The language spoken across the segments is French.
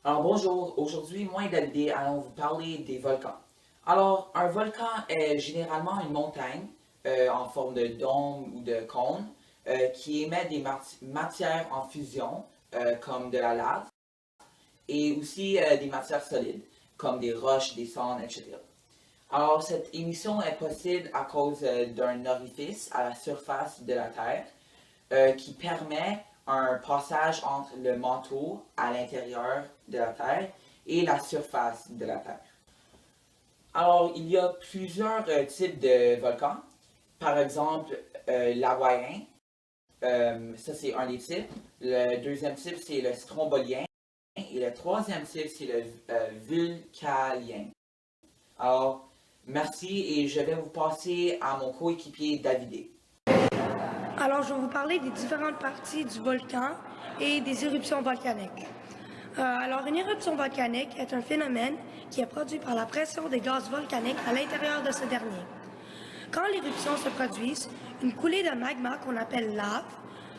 Alors bonjour, aujourd'hui moi et David allons vous parler des volcans. Alors un volcan est généralement une montagne en forme de dôme ou de cône qui émet des matières en fusion comme de la lave et aussi des matières solides comme des roches, des cendres, etc. Alors cette émission est possible à cause d'un orifice à la surface de la Terre qui permet un passage entre le manteau à l'intérieur de la Terre et la surface de la Terre. Alors, il y a plusieurs types de volcans. Par exemple, l'hawaïen, ça c'est un des types. Le deuxième type, c'est le strombolien. Et le troisième type, c'est le vulcanien. Alors, merci et je vais vous passer à mon coéquipier Davidé. Alors, je vais vous parler des différentes parties du volcan et des éruptions volcaniques. Alors, une éruption volcanique est un phénomène qui est produit par la pression des gaz volcaniques à l'intérieur de ce dernier. Quand l'éruption se produit, une coulée de magma qu'on appelle lave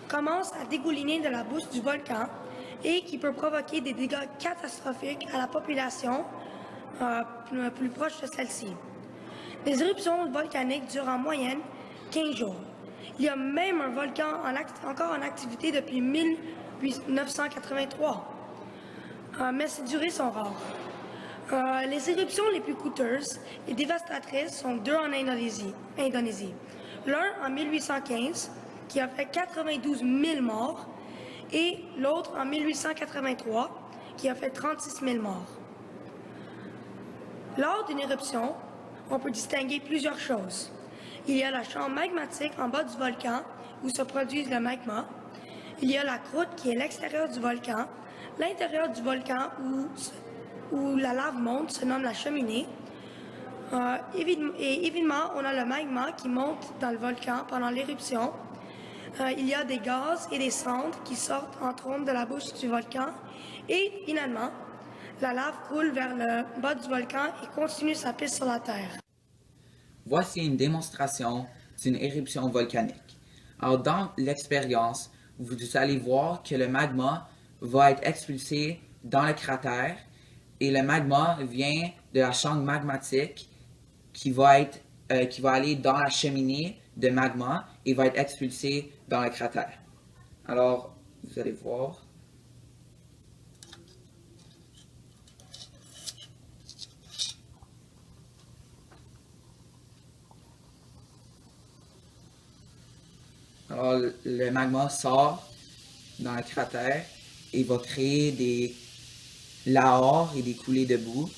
commence à dégouliner de la bouche du volcan et qui peut provoquer des dégâts catastrophiques à la population plus proche de celle-ci. Les éruptions volcaniques durent en moyenne 15 jours. Il y a même un volcan encore en activité depuis 1983, mais ces durées sont rares. Les éruptions les plus coûteuses et dévastatrices sont deux en Indonésie. L'un en 1815, qui a fait 92 000 morts, et l'autre en 1883, qui a fait 36 000 morts. Lors d'une éruption, on peut distinguer plusieurs choses. Il y a la chambre magmatique en bas du volcan où se produit le magma. Il y a la croûte qui est l'extérieur du volcan. L'intérieur du volcan où la lave monte se nomme la cheminée. Et évidemment, on a le magma qui monte dans le volcan pendant l'éruption. Il y a des gaz et des cendres qui sortent entre autres de la bouche du volcan. Et finalement, la lave coule vers le bas du volcan et continue sa piste sur la Terre. Voici une démonstration d'une éruption volcanique. Alors, dans l'expérience, vous allez voir que le magma va être expulsé dans le cratère et le magma vient de la chambre magmatique qui va aller dans la cheminée de magma et va être expulsé dans le cratère. Alors, vous allez voir. Alors, le magma sort dans le cratère et va créer des lahars et des coulées de boue